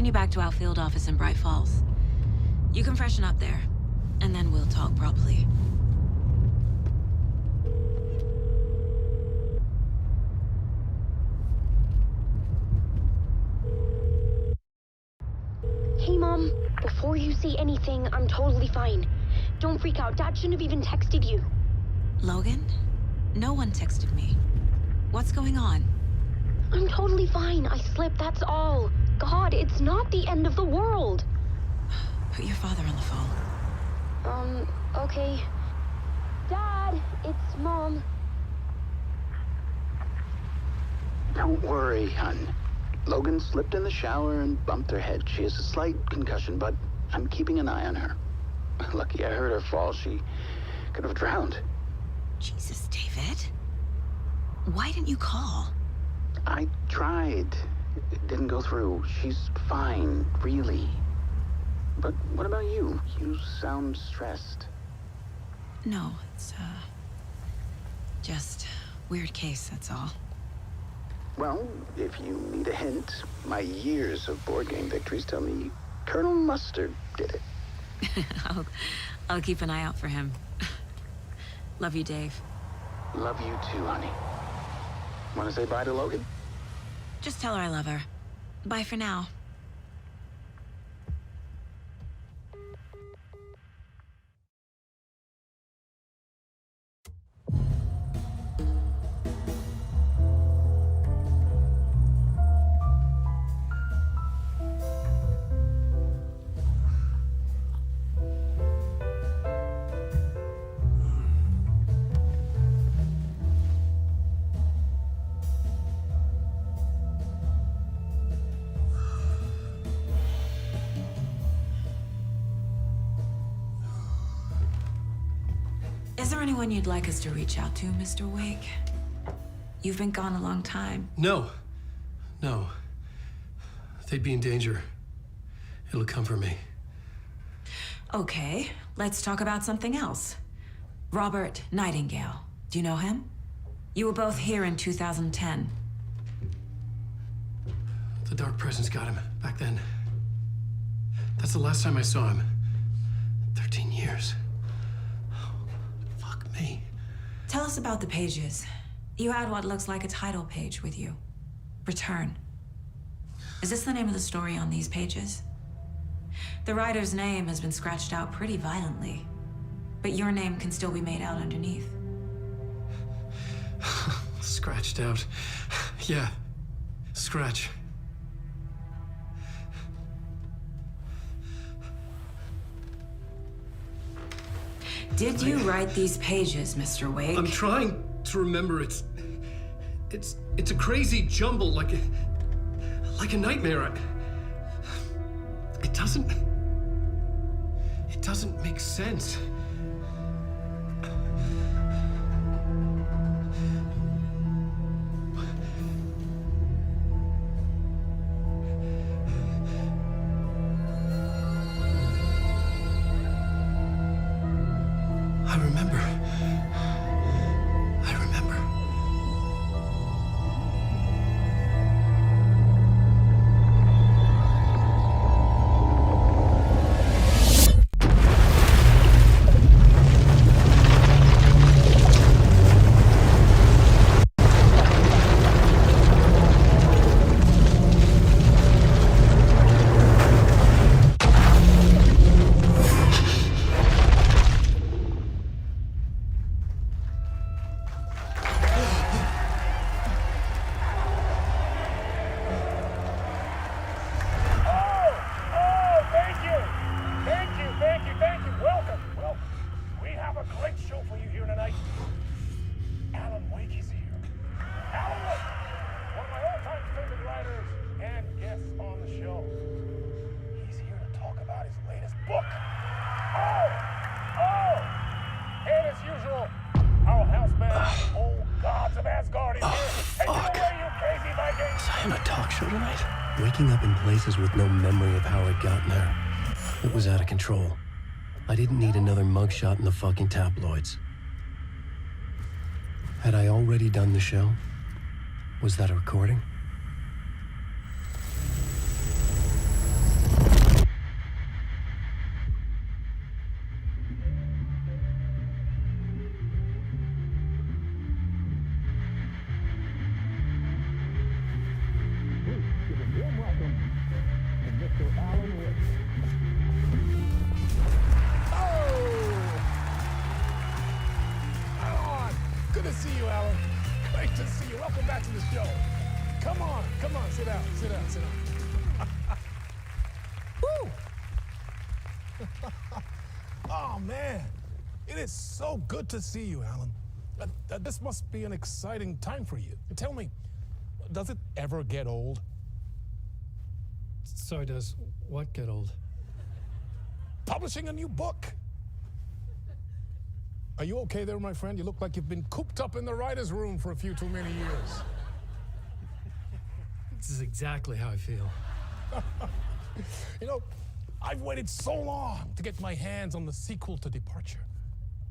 taking you back to our field office in Bright Falls. You can freshen up there, and then we'll talk properly. Hey, Mom. Before you say anything, I'm totally fine. Don't freak out. Dad shouldn't have even texted you. Logan? No one texted me. What's going on? I'm totally fine. I slipped, that's all. God, it's not the end of the world. Put your father on the phone. Okay. Dad, it's Mom. Don't worry, hon. Logan slipped in the shower and bumped her head. She has a slight concussion, but I'm keeping an eye on her. Lucky I heard her fall. She could have drowned. Jesus, David. Why didn't you call? I tried. It didn't go through. She's fine, really. But what about you? You sound stressed. No, it's, just weird case, that's all. Well, if you need a hint, my years of board game victories tell me Colonel Mustard did it. I'll keep an eye out for him. Love you, Dave. Love you too, honey. Want to say bye to Logan? Just tell her I love her. Bye for now. Is there anyone you'd like us to reach out to, Mr. Wake? You've been gone a long time. No. They'd be in danger. It'll come for me. Okay, let's talk about something else. Robert Nightingale. Do you know him? You were both here in 2010. The Dark Presence got him back then. That's the last time I saw him. 13 years. Fuck me. Tell us about the pages. You had what looks like a title page with you. Return. Is this the name of the story on these pages? The writer's name has been scratched out pretty violently, but your name can still be made out underneath. Scratched out. Yeah. Scratch. Did you write these pages, Mr. Wake? I'm trying to remember. It's a crazy jumble, like a nightmare. It doesn't make sense. I remember. Waking up in places with no memory of how I'd gotten there. It was out of control. I didn't need another mugshot in the fucking tabloids. Had I already done the show? Was that a recording? see you, Alan. Great to see you. Welcome back to the show. Come on, sit down. Woo! Oh, man. It is so good to see you, Alan. This must be an exciting time for you. Tell me, does it ever get old? So does what get old? Publishing a new book. Are you okay there, my friend? You look like you've been cooped up in the writer's room for a few too many years. This is exactly how I feel. You know, I've waited so long to get my hands on the sequel to Departure.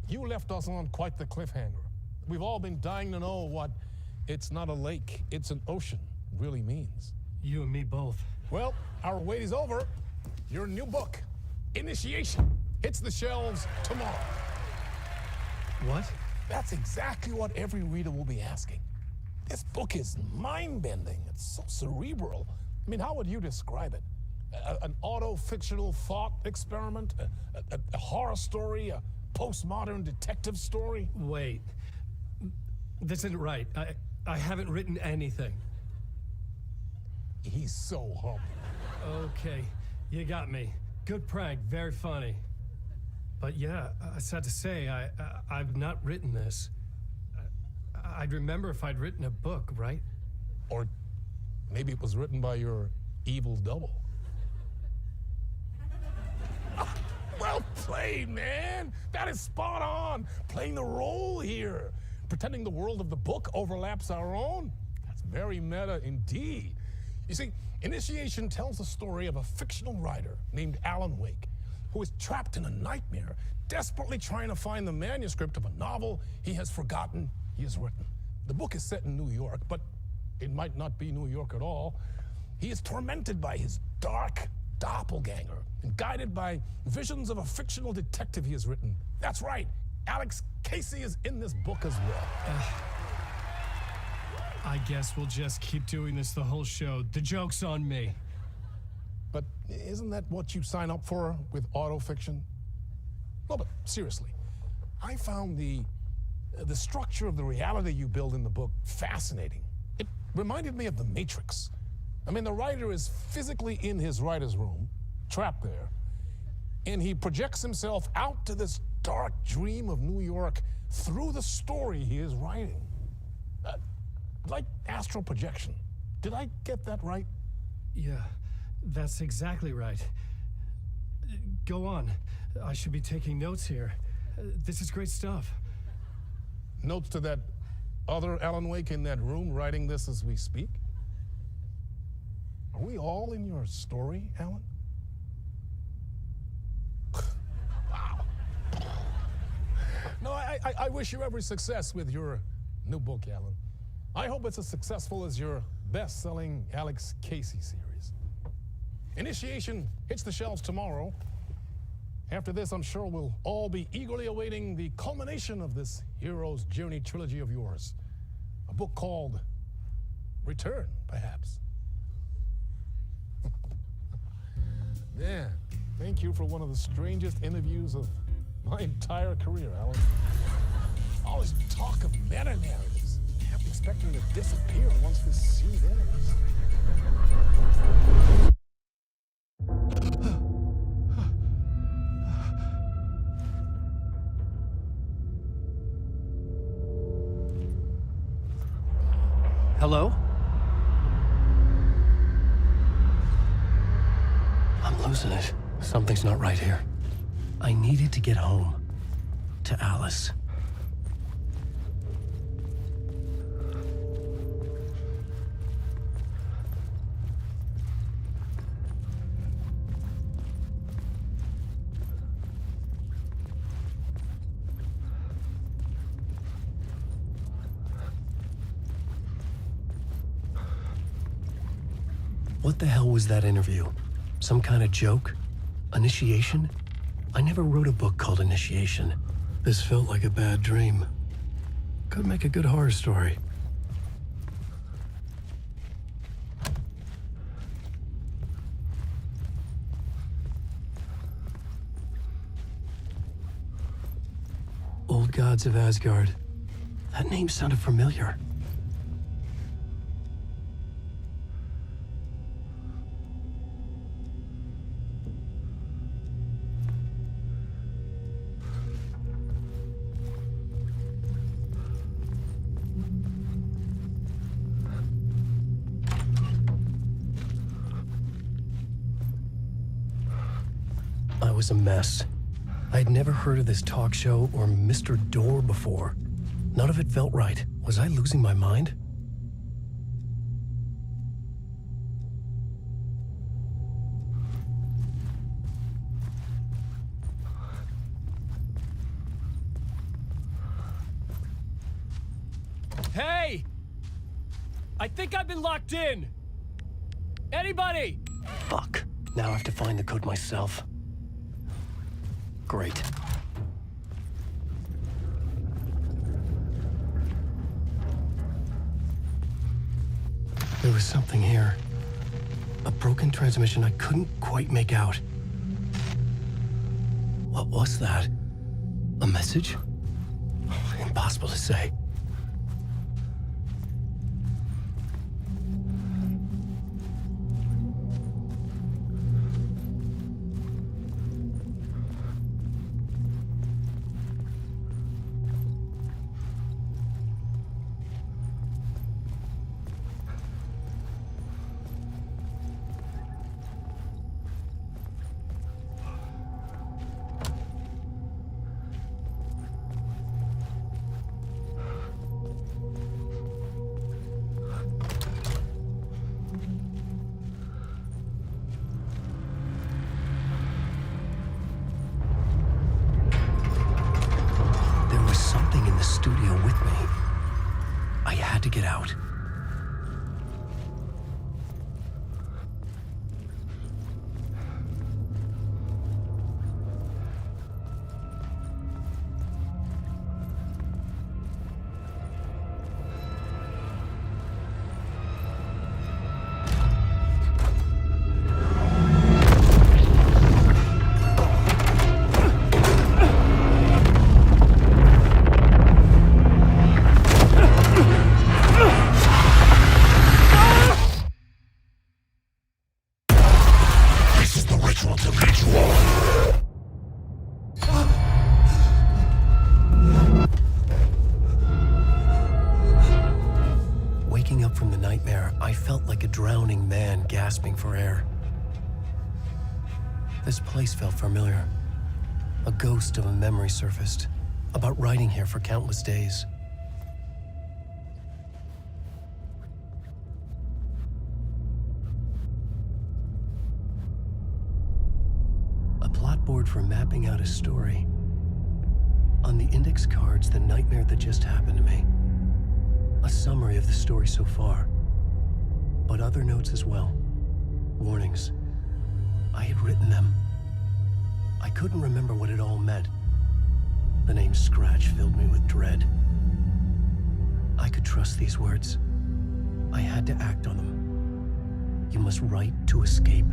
You left us on quite the cliffhanger. We've all been dying to know what "it's not a lake, it's an ocean" really means. You and me both. Well, our wait is over. Your new book, Initiation, hits the shelves tomorrow. What? That's exactly what every reader will be asking. This book is mind-bending. It's so cerebral. I mean, how would you describe it? An auto-fictional thought experiment? A horror story? A postmodern detective story? Wait. This isn't right. I haven't written anything. He's so humble. Okay, you got me. Good prank, very funny. But yeah, I sad to say, I've not written this. I'd remember if I'd written a book, right? Or maybe it was written by your evil double. Well played, man. That is spot on. Playing the role here. Pretending the world of the book overlaps our own. That's very meta indeed. You see, Initiation tells the story of a fictional writer named Alan Wake, who is trapped in a nightmare, desperately trying to find the manuscript of a novel he has forgotten he has written. The book is set in New York, but it might not be New York at all. He is tormented by his dark doppelganger and guided by visions of a fictional detective he has written. That's right, Alex Casey is in this book as well. I guess we'll just keep doing this the whole show. The joke's on me. But isn't that what you sign up for with autofiction? No, but seriously, I found the structure of the reality you build in the book fascinating. It reminded me of The Matrix. I mean, the writer is physically in his writer's room, trapped there, and he projects himself out to this dark dream of New York through the story he is writing. Like astral projection. Did I get that right? Yeah, that's exactly right. Go on. I should be taking notes here. This is great stuff. Notes to that other Alan Wake in that room writing this as we speak? Are we all in your story, Alan? Wow. No, I wish you every success with your new book, Alan. I hope it's as successful as your best-selling Alex Casey series. Initiation hits the shelves tomorrow. After this, I'm sure we'll all be eagerly awaiting the culmination of this hero's journey trilogy of yours. A book called Return, perhaps. Man, thank you for one of the strangest interviews of my entire career, Alan. All this talk of meta-narratives. Kept expecting to disappear once this scene ends. Hello? I'm losing it. Something's not right here. I needed to get home. To Alice. What the hell was that interview? Some kind of joke? Initiation? I never wrote a book called Initiation. This felt like a bad dream. Could make a good horror story. Old gods of Asgard. That name sounded familiar. I was a mess. I'd never heard of this talk show or Mr. Door before. None of it felt right. Was I losing my mind? Hey! I think I've been locked in! Anybody? Fuck. Now I have to find the code myself. Great. There was something here. A broken transmission I couldn't quite make out. What was that? A message? Impossible to say. Studio with me. I had to get out. Waking up from the nightmare, I felt like a drowning man gasping for air. This place felt familiar. A ghost of a memory surfaced, about riding here for countless days. A plot board for mapping out a story. On the index cards, the nightmare that just happened to me. A summary of the story so far, but other notes as well. Warnings. I had written them. I couldn't remember what it all meant. The name Scratch filled me with dread. I could trust these words. I had to act on them. You must write to escape.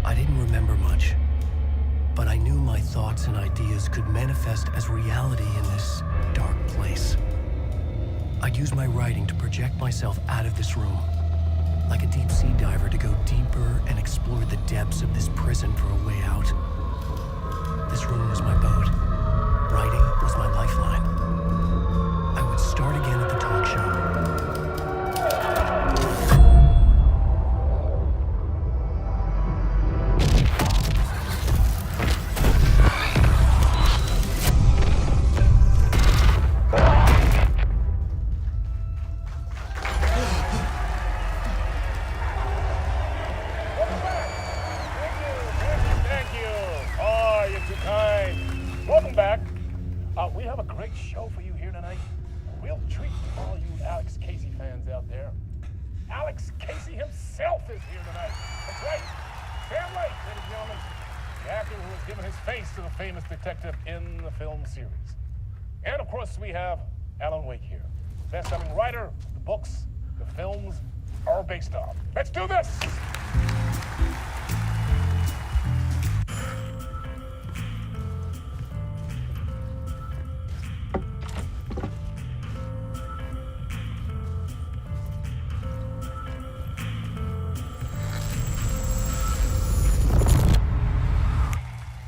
I didn't remember much, but I knew my thoughts and ideas could manifest as reality in this dark place. I'd use my writing to project myself out of this room, like a deep-sea diver to go deeper and explore the depths of this prison for a way out. This room was my boat. Writing was my lifeline. I would start again at the talk show. big show for you here tonight. A real treat for all you Alex Casey fans out there. Alex Casey himself is here tonight. That's right. Sam Lake, ladies and gentlemen. The actor who has given his face to the famous detective in the film series. And of course, we have Alan Wake here. Best-selling writer, the books, the films are based on. Let's do this!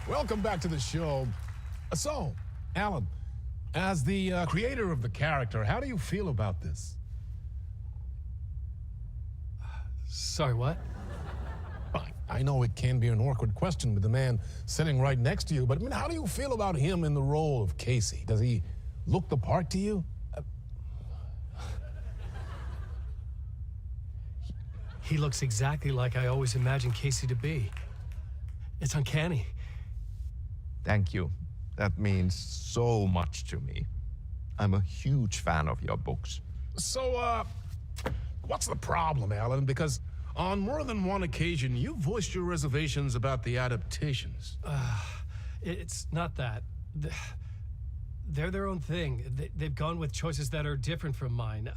Welcome back to the show. So, Alan, as the creator of the character, how do you feel about this? Sorry, what? I know it can be an awkward question with the man sitting right next to you, but I mean, how do you feel about him in the role of Casey? Does he look the part to you? He looks exactly like I always imagined Casey to be. It's uncanny. Thank you. That means so much to me. I'm a huge fan of your books. So, what's the problem, Alan? Because on more than one occasion, you voiced your reservations about the adaptations. It's not that. They're their own thing. They've gone with choices that are different from mine.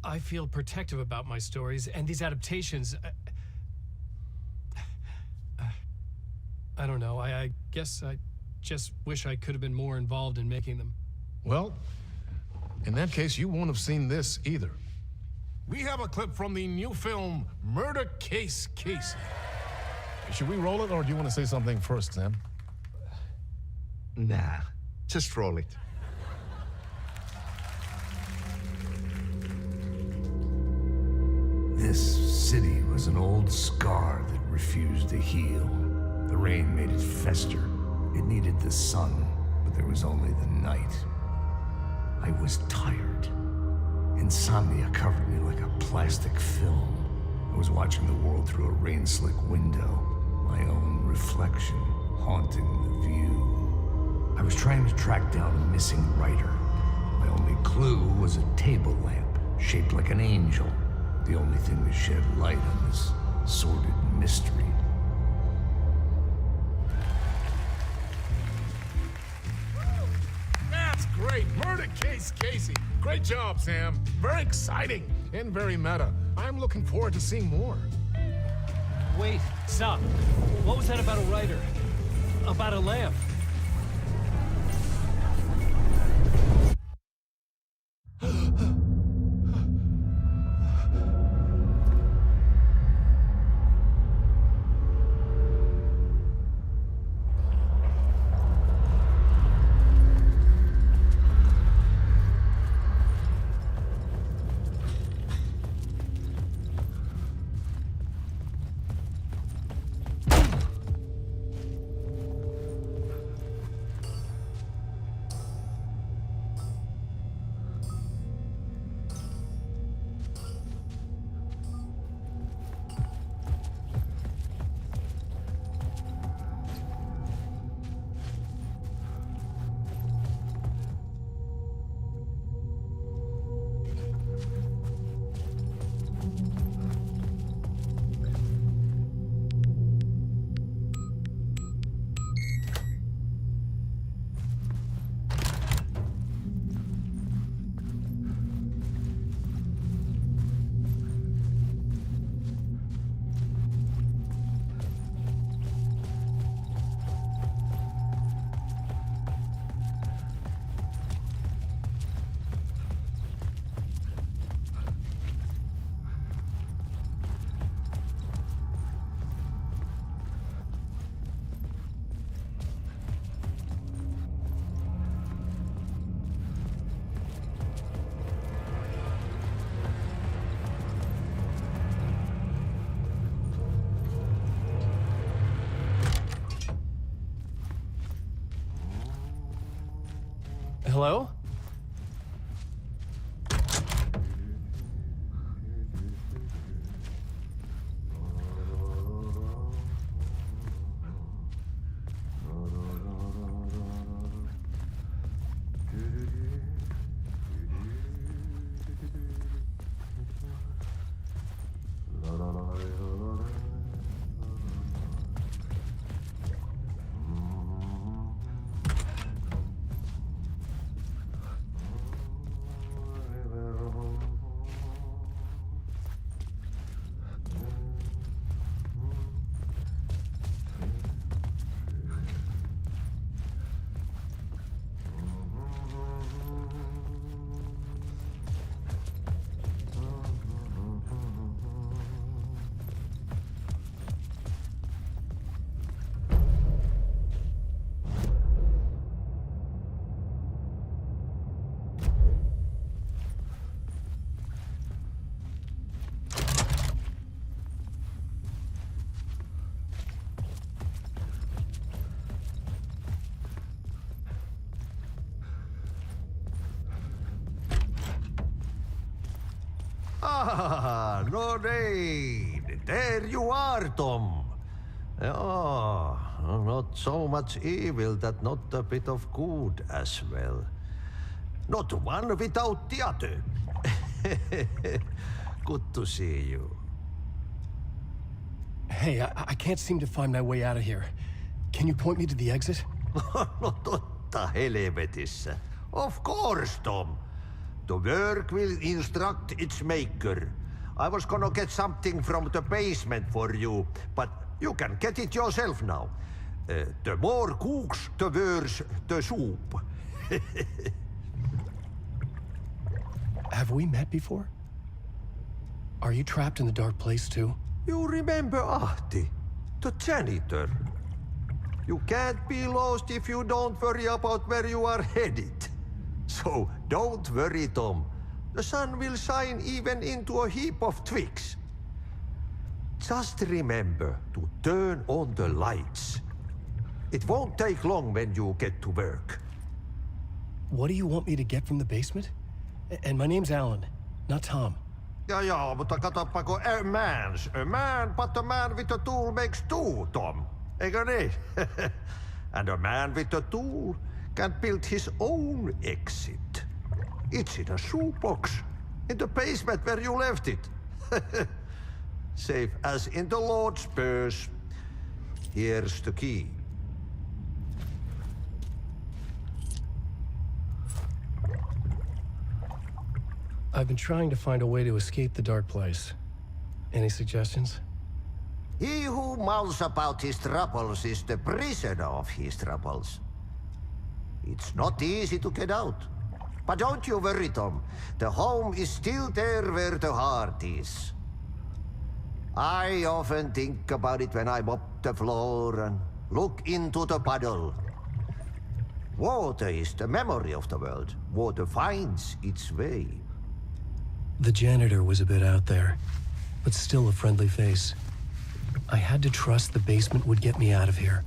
I feel protective about my stories, and these adaptations... I don't know. I guess I just wish I could have been more involved in making them. Well, in that case, you won't have seen this either. We have a clip from the new film, Murder Case Casey. Should we roll it, or do you want to say something first, Sam? Nah, just roll it. This city was an old scar that refused to heal. The rain made it fester. It needed the sun, but there was only the night. I was tired. Insomnia covered me like a plastic film. I was watching the world through a rain-slick window, my own reflection haunting the view. I was trying to track down a missing writer. My only clue was a table lamp shaped like an angel, the only thing that shed light on this sordid mystery. Great. Murder Case Casey. Great job, Sam. Very exciting and very meta. I'm looking forward to seeing more. Wait, stop. What was that about a writer? About a lamp? Hello? No need. There you are, Tom. Oh, not so much evil that not a bit of good as well. Not one without the other. Good to see you. Hey, I can't seem to find my way out of here. Can you point me to the exit? No totta helvetissä. Of course, Tom. The work will instruct its maker. I was gonna get something from the basement for you, but you can get it yourself now. The more cooks, the worse the soup. Have we met before? Are you trapped in the dark place too? You remember Ahti, the janitor. You can't be lost if you don't worry about where you are headed. So don't worry, Tom. The sun will shine even into a heap of twigs. Just remember to turn on the lights. It won't take long when you get to work. What do you want me to get from the basement? And my name's Alan, not Tom. Ja, mutta katoppa kun a man, but a man with a tool makes two, Tom. Eikö niin? And a man with a tool can build his own exit. It's in a shoebox, in the basement where you left it. Safe as in the Lord's purse. Here's the key. I've been trying to find a way to escape the dark place. Any suggestions? He who mouths about his troubles is the prisoner of his troubles. It's not easy to get out. But don't you worry, Tom. The home is still there where the heart is. I often think about it when I mop the floor and look into the puddle. Water is the memory of the world. Water finds its way. The janitor was a bit out there, but still a friendly face. I had to trust the basement would get me out of here.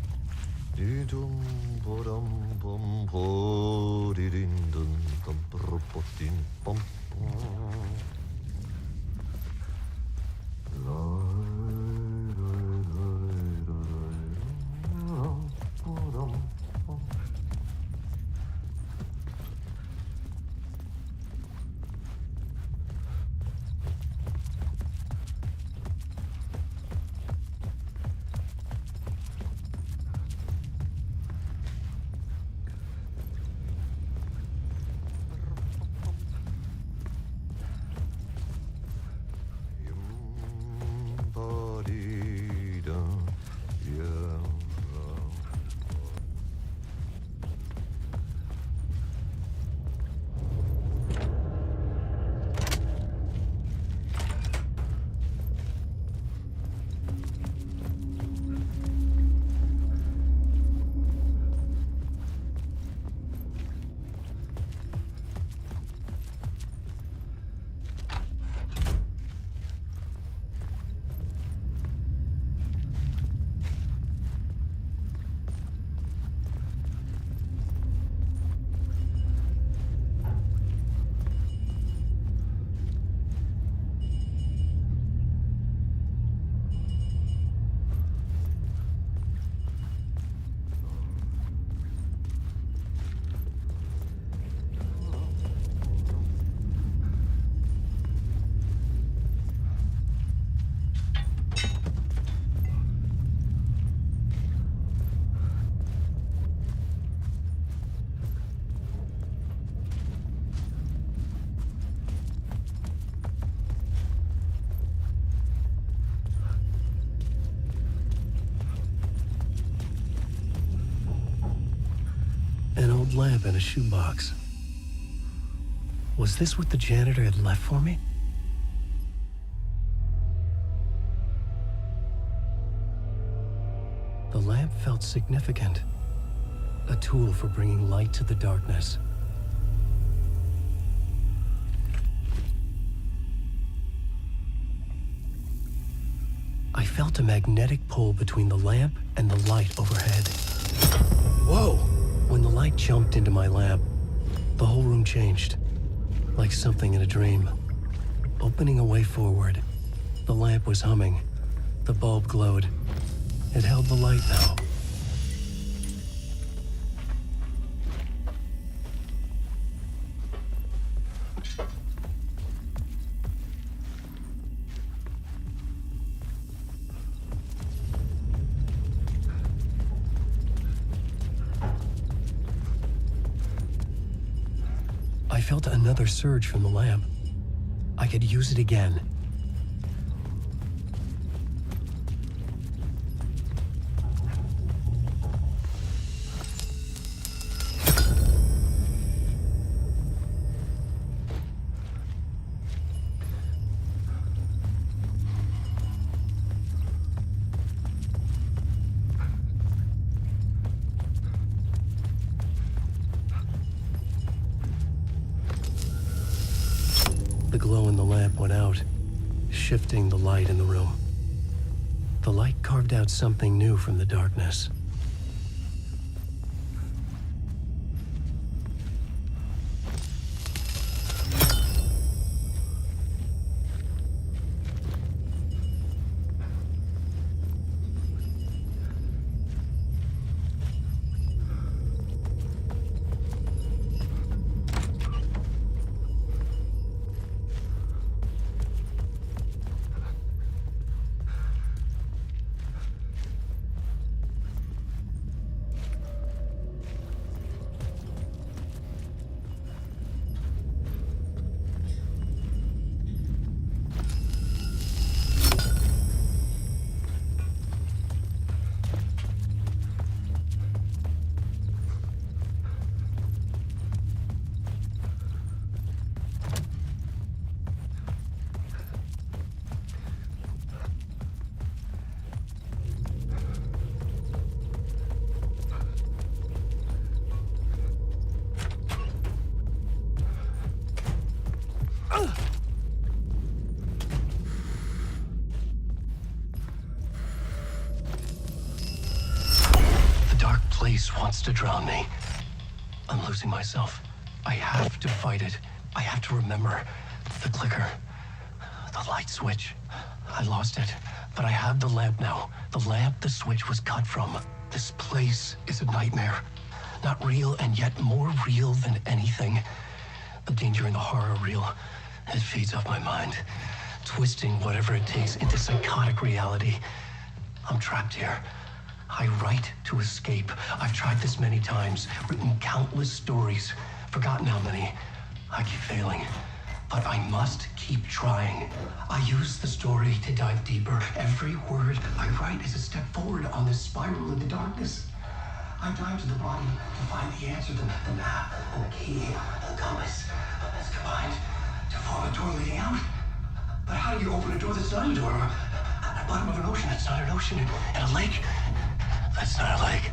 An old lamp in a shoebox. Was this what the janitor had left for me? The lamp felt significant. A tool for bringing light to the darkness. I felt a magnetic pull between the lamp and the light overhead. Whoa! When the light jumped into my lamp, the whole room changed, like something in a dream. opening a way forward. The lamp was humming. The bulb glowed. It held the light now. I felt another surge from the lamp. I could use it again. The glow in the lamp went out, shifting the light in the room. The light carved out something new from the darkness. Place wants to drown me. I'm losing myself. I have to fight it. I have to remember. The clicker. The light switch. I lost it. But I have the lamp now. The lamp the switch was cut from. This place is a nightmare. Not real, and yet more real than anything. The danger and the horror are real. It feeds off my mind, twisting whatever it takes into psychotic reality. I'm trapped here. I write to escape. I've tried this many times, written countless stories, forgotten how many. I keep failing, but I must keep trying. I use the story to dive deeper. Every word I write is a step forward on this spiral into darkness. I dive to the bottom to find the answer, the map, and the key, and the compass. It's combined to form a door leading out. But how do you open a door that's not a door? At the bottom of an ocean that's not an ocean, and a lake that's not a lake.